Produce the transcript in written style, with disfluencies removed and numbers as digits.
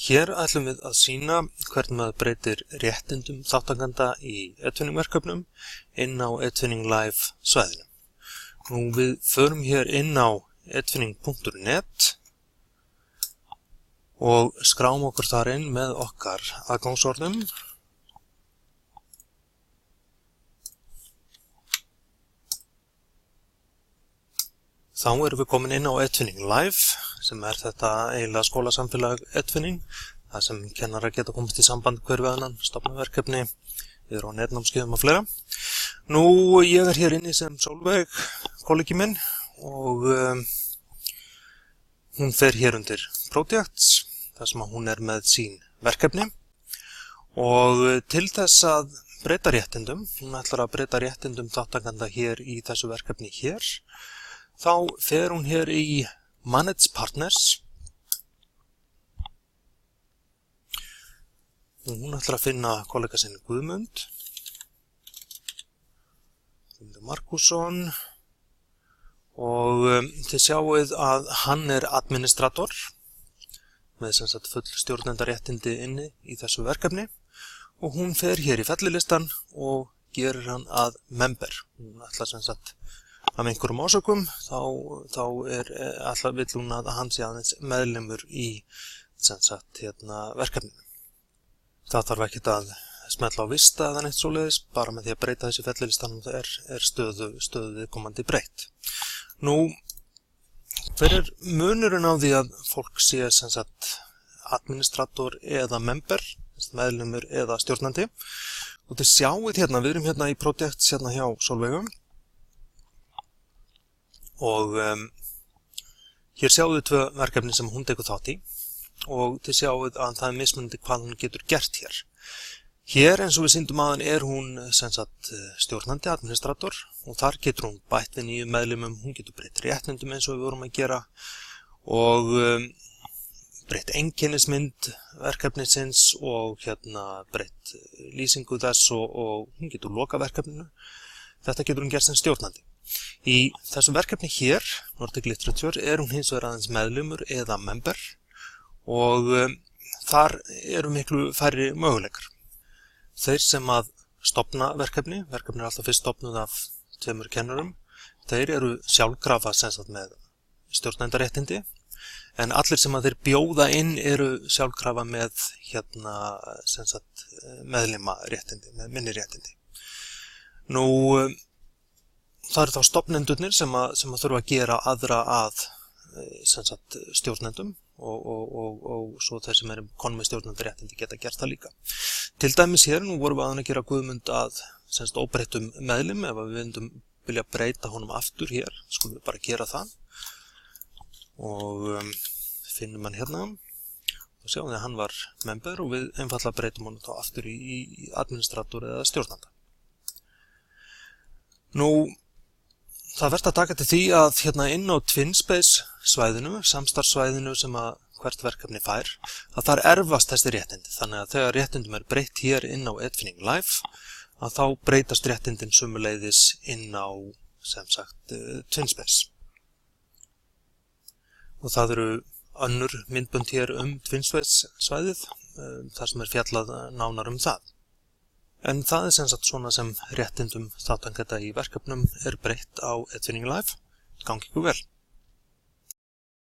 Hér ætlum við að sýna hvernig maður breytir réttindum þátttakanda í Edvinning-verkefnum inn á Edvinning Live svæðinu. Nú við förum hér inn á edvinning.net og skráum okkur þar inn með okkar aðgangsorðum. Þá erum við komin inn á Edvinning Live, sem þetta eiginlega skólasamfélag Edvinning, það sem kennarar geta komist í samband hver við annan, stofna verkefni, við erum á netnámskeiðum og fleira. Nú, ég hér inni sem Sólveig, kollegi minn, og hún fer hér undir Projects, þar sem hún með sín verkefni. Og til þess að breyta réttindum, hún ætlar að breyta réttindum þáttakanda hér í þessu verkefni hér, þá fer hún hér í Manage Partners og hún ætlar að finna kollega sinni Guðmund Markusson og þið sjáuð að hann administrator með sem sagt full stjórnendaréttindi inni í þessu verkefni og hún fer hér í fellilistan og gerir hann að member. Hún ætlar sem sagt af einhverjum ásökum, þá vill hún að hann sé aðeins meðlimur í verkefninu. Það þarf ekkert að smetla á vista eða neitt svoleiðis, bara með því að breyta þessi fellilistanum stöðu viðkomandi breytt. Nú, hver munurinn á því að fólk sé administrator eða member, meðlimur eða stjórnandi? Og þið sjáuð hérna, við erum hérna í Projects hérna hjá Sólveigum, og hér sjáum við tvö verkefni sem hún tekur þátt í og þið sjáum að það mismunandi hvað hún getur gert hér. Hér eins og við sýndum aðan hún stjórnandi, administrator og þar getur hún bætt við nýjum meðlimum, hún getur breytt réttindum eins og við vorum að gera og breytt einkennismynd verkefnisins og breytt lýsingu þess og hún getur loka verkefninu. Þetta getur hún gert sem stjórnandi. Í þessu verkefni hér, Nordic Literature, hún hins vegar aðeins meðlimur eða member og þar eru miklu færri möguleikar. Þeir sem að stofna verkefni er alltaf fyrst stofnuð af tveimur kennurum, þeir eru sjálfkrafa með stjórnendaréttindi, en allir sem að þeir bjóða inn eru sjálfkrafa með meðlimaréttindi, með minni réttindi. Nú, það eru þá stofnendurnir sem að þurfa að gera aðra að stjórnendum og svo þeir sem konum með stjórnendaréttindi geta gert það líka. Til dæmis hér, nú vorum við að gera Guðmund að óbreyttum meðlim, ef við vildum vilja breyta honum aftur hér, skulum við bara gera það. Og finnum hann hérna og sjáum við að hann var member og við einfallega breytum honum þá aftur í administrator eða stjórnanda. Nú, það verðt að taka til því að inn á TwinSpace svæðinu, samstarfssvæðinu sem að hvert verkefni fær, að þar erfast þessi réttindi. Þannig að þegar réttindum breytt hér inn á Edvinning Live, að þá breytast réttindin sömuleiðis inn á, TwinSpace. Og það eru önnur myndbönd hér TwinSpace svæðið, þar sem fjallað nánar það. En það svona sem réttindum þáttakanda í verkefnum breytt á Edvinning Live. Gangi ykkur vel.